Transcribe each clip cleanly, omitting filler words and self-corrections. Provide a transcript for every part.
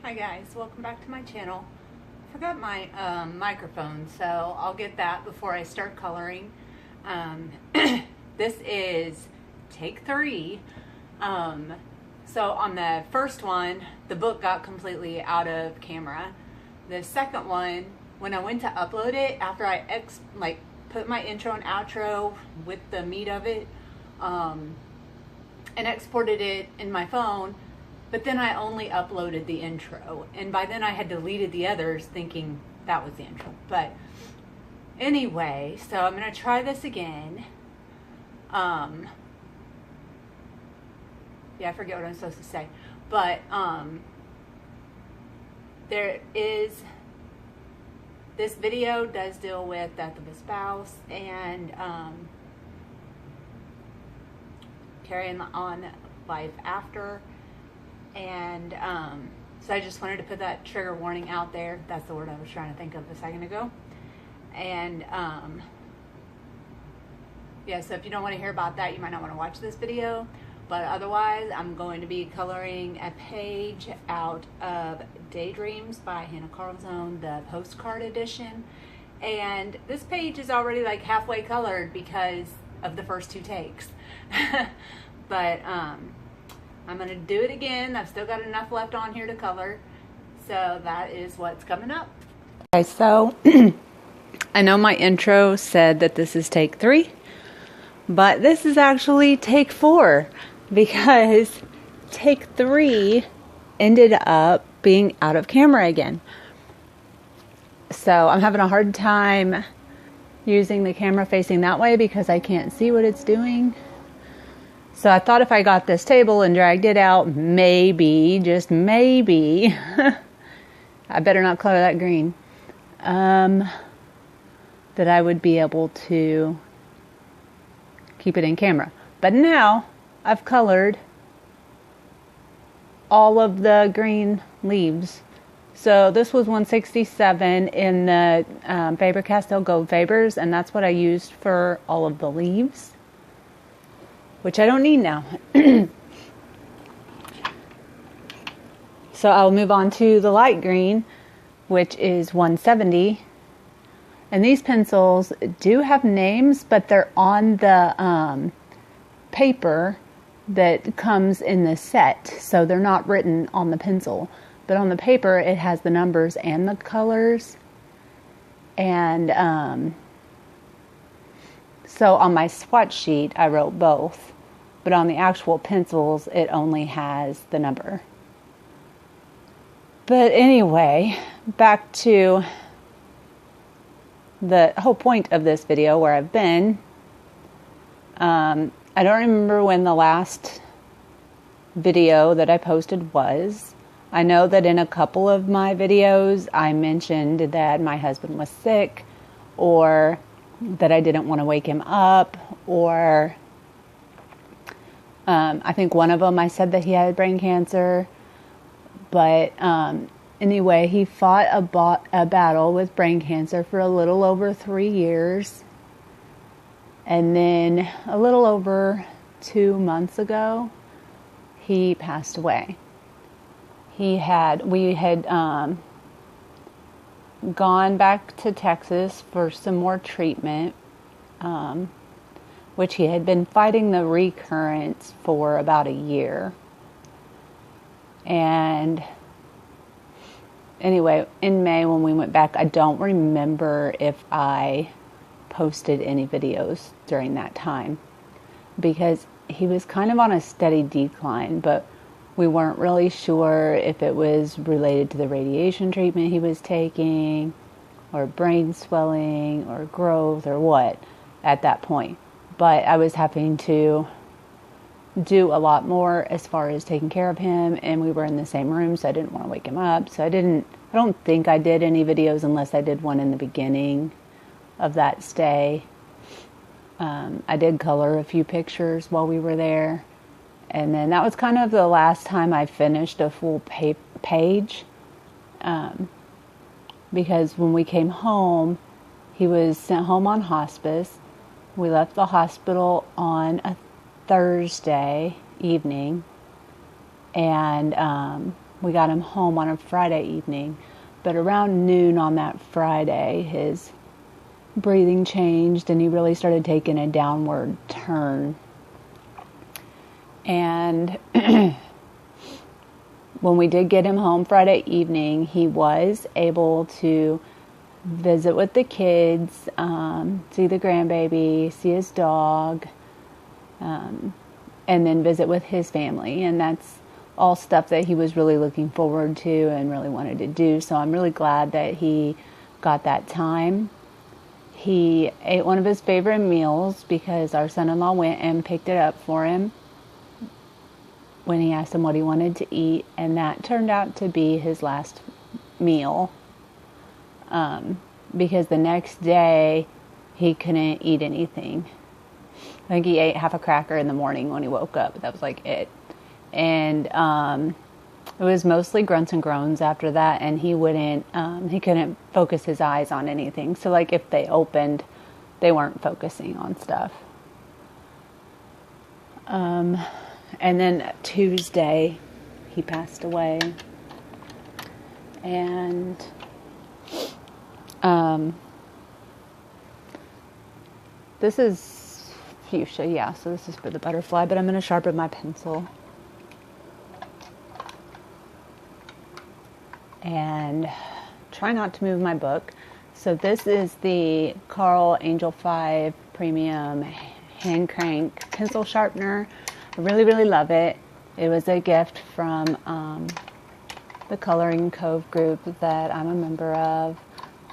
Hi guys, welcome back to my channel. I forgot my microphone, so I'll get that before I start coloring. This is take 3. So on the first one, the book got completely out of camera. The second one, when I went to upload it, after I put my intro and outro with the meat of it, and exported it in my phone, but then I only uploaded the intro, and by then I had deleted the others thinking that was the intro. But anyway, so I'm going to try this again. Yeah, I forget what I'm supposed to say. But this video does deal with death of a spouse and carrying on life after. And so I just wanted to put that trigger warning out there. That's the word I was trying to think of a second ago. And yeah, so if you don't want to hear about that, you might not want to watch this video. But otherwise, I'm going to be coloring a page out of Daydreams by Hannah Carlzone, the postcard edition. And this page is already like halfway colored because of the first 2 takes. But I'm going to do it again. I've still got enough left on here to color. So that is what's coming up. Okay, so I know my intro said that this is take 3, but this is actually take 4 because take 3 ended up being out of camera again. So I'm having a hard time using the camera facing that way because I can't see what it's doing. So I thought if I got this table and dragged it out, maybe, just maybe, I better not color that green, that I would be able to keep it in camera. But now I've colored all of the green leaves. So this was 167 in the Faber-Castell Gold Fabers, and that's what I used for all of the leaves, which I don't need now. So I'll move on to the light green, which is 170. And these pencils do have names, but they're on the paper that comes in the set. So they're not written on the pencil. But on the paper, it has the numbers and the colors. And so on my swatch sheet, I wrote both. But on the actual pencils, it only has the number. But anyway, back to the whole point of this video, where I've been. I don't remember when the last video that I posted was. I know that in a couple of my videos, I mentioned that my husband was sick, or that I didn't want to wake him up, or I think one of them I said that he had brain cancer. But anyway, he fought a battle with brain cancer for a little over 3 years. And then a little over 2 months ago, he passed away. We had gone back to Texas for some more treatment, which he had been fighting the recurrence for about a year. And anyway, in May when we went back, I don't remember if I posted any videos during that time, because he was kind of on a steady decline, but we weren't really sure if it was related to the radiation treatment he was taking, or brain swelling, or growth, or what at that point. But I was having to do a lot more as far as taking care of him, and we were in the same room, so I didn't want to wake him up. So I don't think I did any videos unless I did one in the beginning of that stay. I did color a few pictures while we were there. And then that was kind of the last time I finished a full page. Because when we came home, he was sent home on hospice. We left the hospital on a Thursday evening. And we got him home on a Friday evening, but around noon on that Friday, his breathing changed and he really started taking a downward turn. And when we did get him home Friday evening, he was able to visit with the kids, see the grandbaby, see his dog, and then visit with his family. And that's all stuff that he was really looking forward to and really wanted to do. So I'm really glad that he got that time. He ate one of his favorite meals because our son-in-law went and picked it up for him when he asked him what he wanted to eat, and that turned out to be his last meal, because the next day he couldn't eat anything. I think he ate half a cracker in the morning when he woke up. That was like it. And it was mostly grunts and groans after that, and he couldn't focus his eyes on anything. So like if they opened, they weren't focusing on stuff. And then Tuesday, he passed away. And this is fuchsia, yeah, so this is for the butterfly, but I'm going to sharpen my pencil. And try not to move my book. So this is the Carl Angel 5 Premium Hand Crank Pencil Sharpener. I really, really love it. It was a gift from the Coloring Cove group that I'm a member of.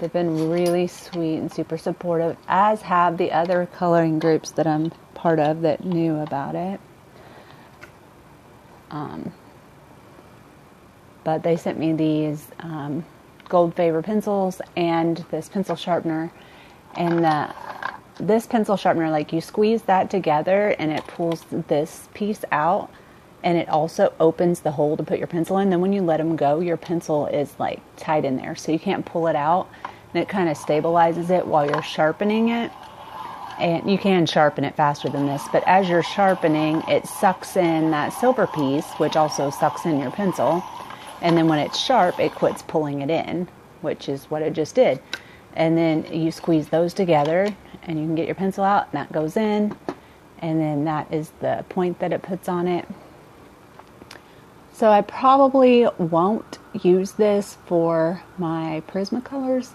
They've been really sweet and super supportive, as have the other coloring groups that I'm part of that knew about it. But they sent me these Gold Favor pencils and this pencil sharpener. And this pencil sharpener, like you squeeze that together and it pulls this piece out, and it also opens the hole to put your pencil in. Then when you let them go, your pencil is like tight in there, so you can't pull it out, and it kind of stabilizes it while you're sharpening it. And you can sharpen it faster than this, but as you're sharpening, it sucks in that silver piece, which also sucks in your pencil. And then when it's sharp, it quits pulling it in, which is what it just did. And then you squeeze those together and you can get your pencil out, and that goes in. And then that is the point that it puts on it. So I probably won't use this for my Prismacolors,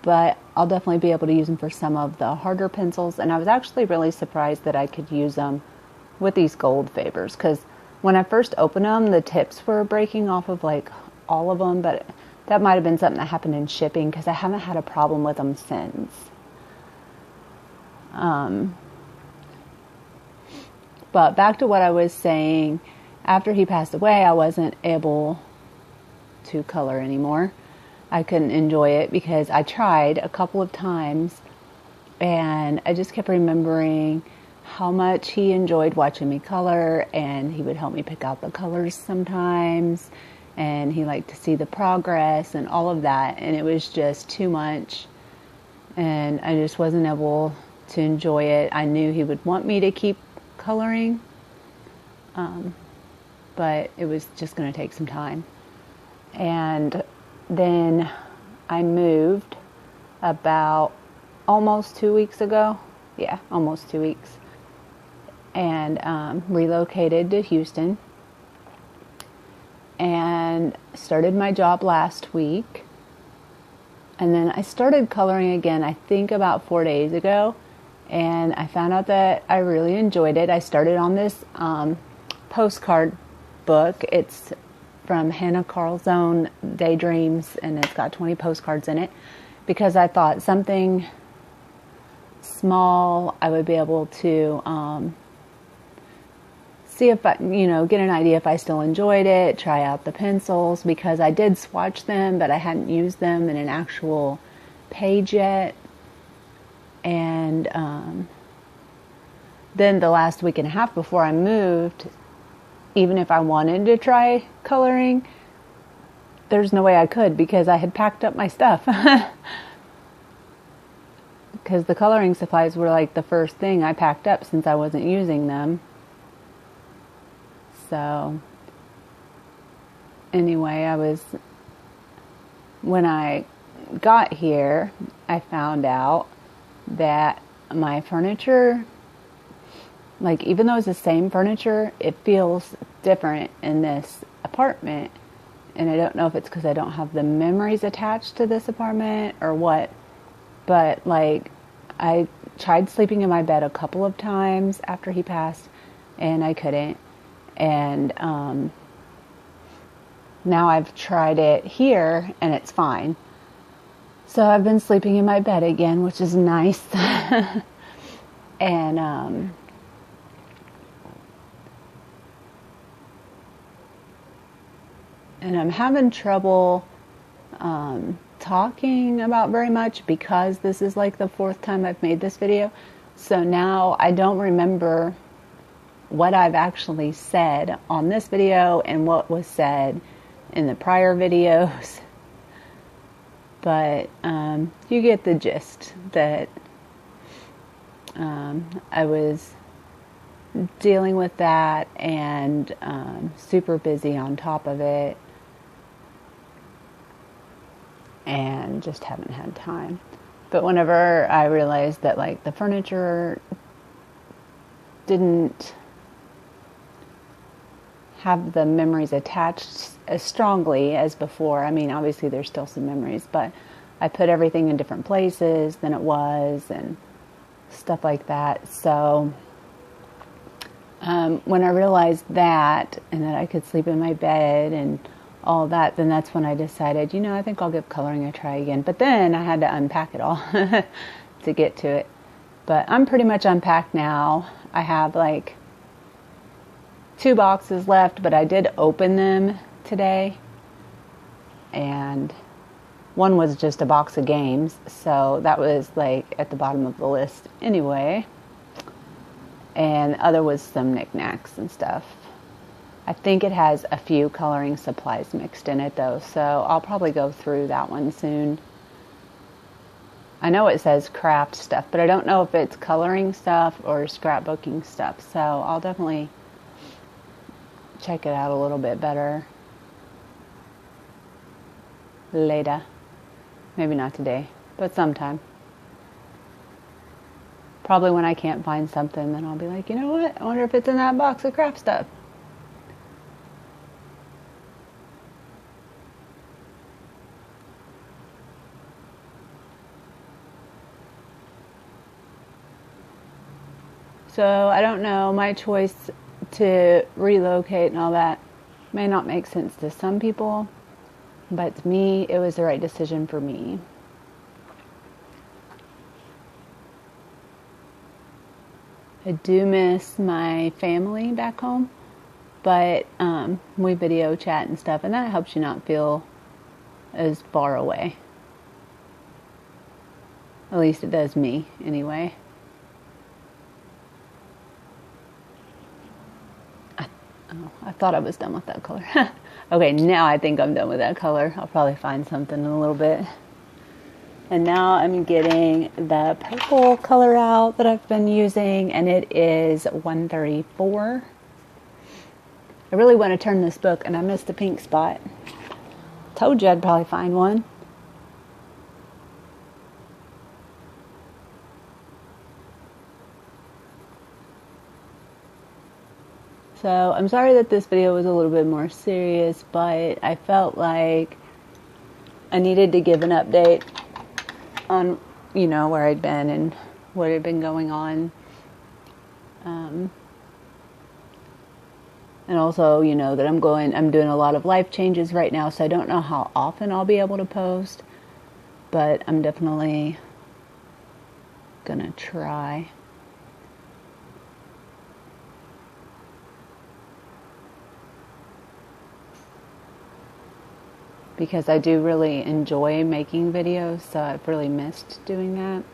but I'll definitely be able to use them for some of the harder pencils. And I was actually really surprised that I could use them with these Gold Favors, because when I first opened them, the tips were breaking off of like all of them, but that might have been something that happened in shipping, because I haven't had a problem with them since. But back to what I was saying, after he passed away, I wasn't able to color anymore. I couldn't enjoy it because I tried a couple of times, and I just kept remembering how much he enjoyed watching me color, and he would help me pick out the colors sometimes, and he liked to see the progress and all of that, and it was just too much, and I just wasn't able to enjoy it. I knew he would want me to keep coloring, but it was just going to take some time. And then I moved about almost 2 weeks ago. Yeah, almost 2 weeks. And relocated to Houston. And started my job last week. And then I started coloring again, I think about 4 days ago. And I found out that I really enjoyed it. I started on this postcard book. It's from Hannah Carlzone Daydreams, and it's got 20 postcards in it, because I thought something small I would be able to see if I, get an idea if I still enjoyed it, try out the pencils, because I did swatch them, but I hadn't used them in an actual page yet. And then the last week and a half before I moved, even if I wanted to try coloring, there's no way I could, because I had packed up my stuff. Because the coloring supplies were like the first thing I packed up since I wasn't using them. So anyway, when I got here, I found out that my furniture, like even though it's the same furniture, it feels different in this apartment. And I don't know if it's because I don't have the memories attached to this apartment or what, but like I tried sleeping in my bed a couple of times after he passed and I couldn't. And now I've tried it here and it's fine. So I've been sleeping in my bed again, which is nice. And I'm having trouble talking about very much because this is like the fourth time I've made this video. So now I don't remember what I've actually said on this video and what was said in the prior videos. But you get the gist that I was dealing with that and super busy on top of it and just haven't had time. But whenever I realized that like the furniture didn't have the memories attached as strongly as before. I mean, obviously there's still some memories, but I put everything in different places than it was and stuff like that. So when I realized that and that I could sleep in my bed and all that, then that's when I decided, I think I'll give coloring a try again. But then I had to unpack it all to get to it. But I'm pretty much unpacked now. I have like 2 boxes left, but I did open them today. And one was just a box of games, so that was like at the bottom of the list anyway. And the other was some knickknacks and stuff. I think it has a few coloring supplies mixed in it though, so I'll probably go through that one soon. I know it says craft stuff, but I don't know if it's coloring stuff or scrapbooking stuff, so I'll definitely check it out a little bit better later. Maybe not today, but sometime. Probably when I can't find something, then I'll be like, you know what? I wonder if it's in that box of craft stuff. So I don't know, my choice to relocate and all that may not make sense to some people, but to me, it was the right decision for me. I do miss my family back home, but we video chat and stuff, and that helps you not feel as far away. At least it does me, anyway. I thought I was done with that color. Okay, now I think I'm done with that color. I'll probably find something in a little bit. And now I'm getting the purple color out that I've been using, and it is 134. I really want to turn this book, and I missed the pink spot. Told you I'd probably find one. So I'm sorry that this video was a little bit more serious, but I felt like I needed to give an update on, where I'd been and what had been going on. And also, that I'm doing a lot of life changes right now, so I don't know how often I'll be able to post, but I'm definitely gonna try. Because I do really enjoy making videos, so I've really missed doing that.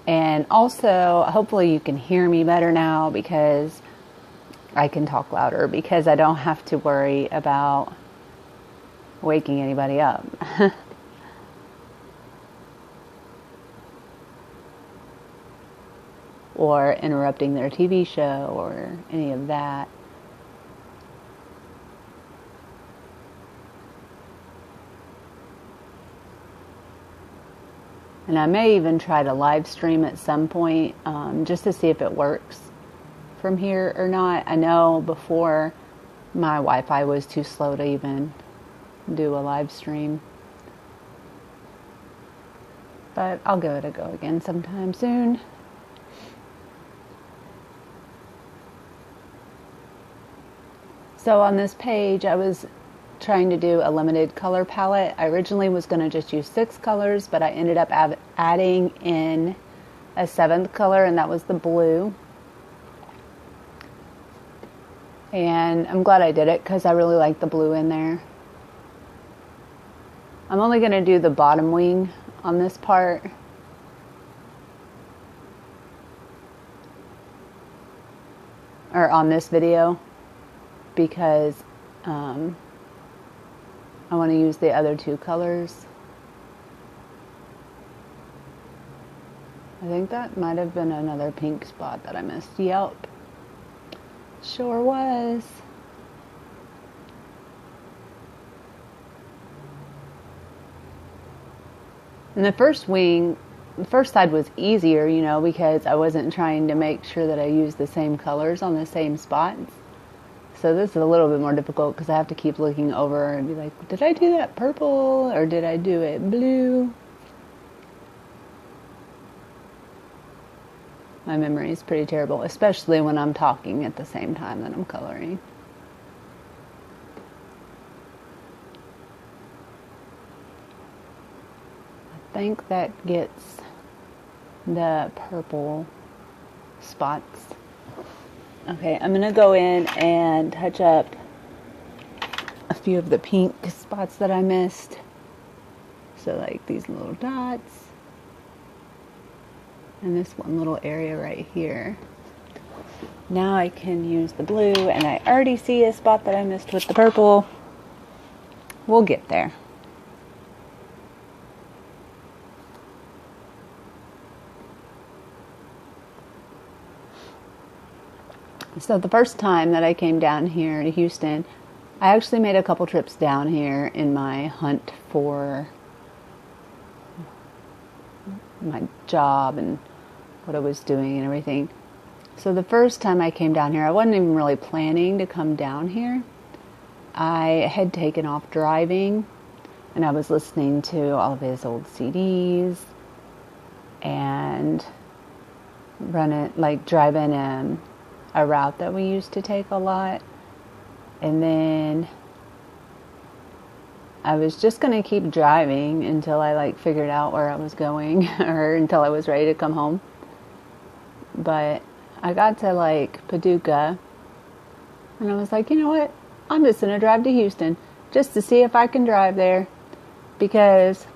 And also, hopefully you can hear me better now because I can talk louder, because I don't have to worry about waking anybody up. Or interrupting their TV show or any of that. And I may even try to live stream at some point, just to see if it works from here or not. I know before my Wi-Fi was too slow to even do a live stream. But I'll give it a go again sometime soon. So on this page, I was trying to do a limited color palette. I originally was going to just use 6 colors, but I ended up adding in a 7th color, and that was the blue. And I'm glad I did it because I really like the blue in there. I'm only going to do the bottom wing on this part. Or on this video, because I want to use the other 2 colors. I think that might have been another pink spot that I missed. Yep. Sure was. And the first wing, the first side was easier, you know, because I wasn't trying to make sure that I used the same colors on the same spots. So this is a little bit more difficult because I have to keep looking over and be like, did I do that purple or did I do it blue? My memory is pretty terrible, especially when I'm talking at the same time that I'm coloring. I think that gets the purple spots. Okay, I'm going to go in and touch up a few of the pink spots that I missed. So like these little dots. And this one little area right here. Now I can use the blue, and I already see a spot that I missed with the purple. We'll get there. So the first time that I came down here to Houston, I actually made a couple trips down here in my hunt for my job and what I was doing and everything. So the first time I came down here, I wasn't even really planning to come down here. I had taken off driving, and I was listening to all of his old CDs and driving a route that we used to take a lot. And then I was just going to keep driving until I figured out where I was going or until I was ready to come home. But I got to Paducah, and I was like, you know what? I'm just going to drive to Houston just to see if I can drive there, because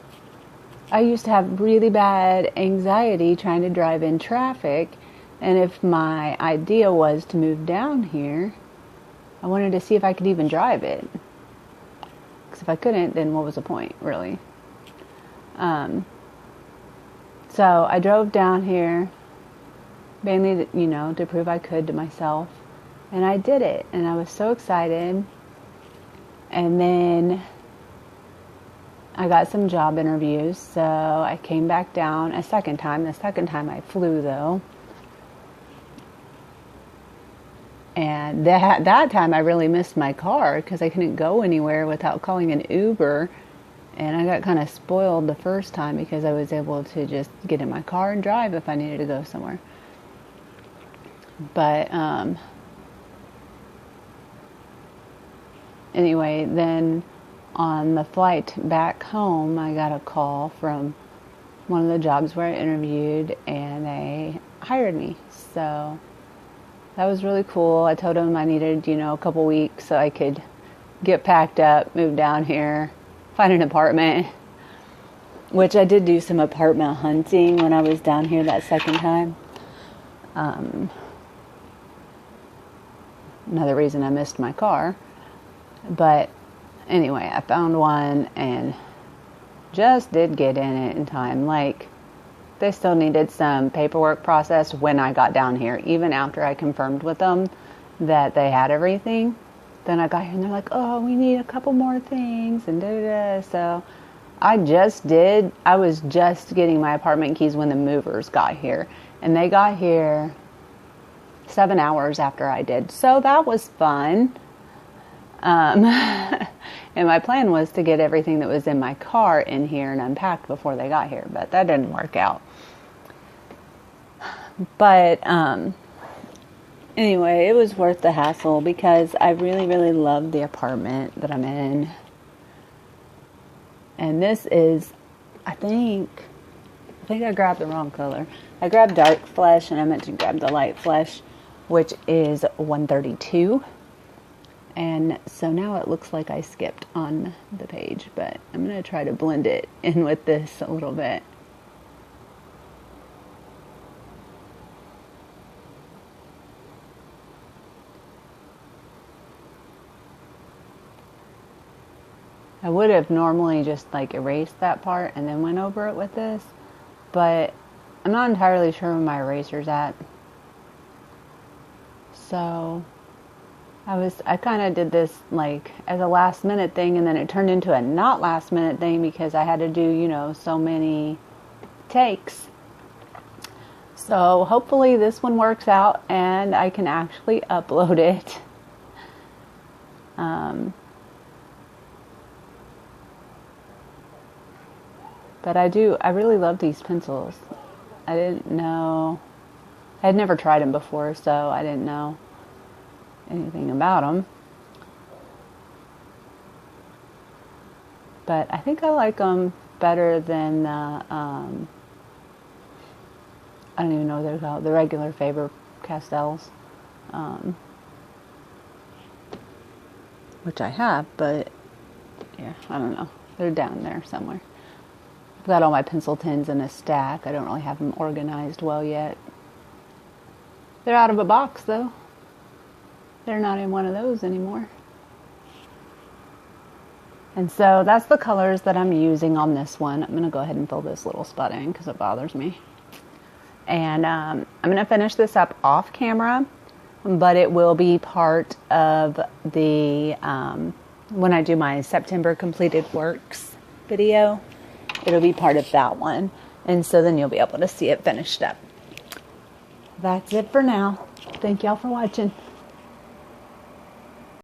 I used to have really bad anxiety trying to drive in traffic. And if my idea was to move down here, I wanted to see if I could even drive it. Because if I couldn't, then what was the point, really? So I drove down here, mainly, to prove I could to myself. And I did it. And I was so excited. And then I got some job interviews. So I came back down a second time. The second time I flew, though. And that time I really missed my car because I couldn't go anywhere without calling an Uber. And I got kind of spoiled the first time because I was able to just get in my car and drive if I needed to go somewhere. But anyway, then on the flight back home, I got a call from one of the jobs where I interviewed, and they hired me. So that was really cool. I told them I needed, a couple weeks so I could get packed up, move down here, find an apartment, which I did do some apartment hunting when I was down here that second time. Another reason I missed my car. But anyway, I found one and just did get in it in time. They still needed some paperwork processed when I got down here, even after I confirmed with them that they had everything. Then I got here and they're like, oh, we need a couple more things and da-da-da. So I was just getting my apartment keys when the movers got here. And they got here 7 hours after I did. So that was fun. And my plan was to get everything that was in my car in here and unpacked before they got here. But that didn't work out. But anyway, it was worth the hassle because I really, really love the apartment that I'm in. And this is, I think I grabbed the wrong color. I grabbed dark flesh and I meant to grab the light flesh, which is 132. And so now it looks like I skipped on the page, but I'm going to try to blend it in with this a little bit. I would have normally just like erased that part and then went over it with this, but I'm not entirely sure where my eraser's at. So I kind of did this like as a last minute thing, and then it turned into a not last minute thing because I had to do, so many takes. So hopefully this one works out and I can actually upload it. But I really love these pencils. I didn't know, I had never tried them before, so I didn't know anything about them. But I think I like them better than the, I don't even know what they're called, the regular Faber-Castells, which I have, but yeah, I don't know. They're down there somewhere. I've got all my pencil tins in a stack. I don't really have them organized well yet. They're out of a box though. They're not in one of those anymore. And so that's the colors that I'm using on this one. I'm going to go ahead and fill this little spot in because it bothers me. And I'm going to finish this up off camera, but it will be part of the, when I do my September completed works video, it'll be part of that one. And so then you'll be able to see it finished up. That's it for now. Thank y'all for watching.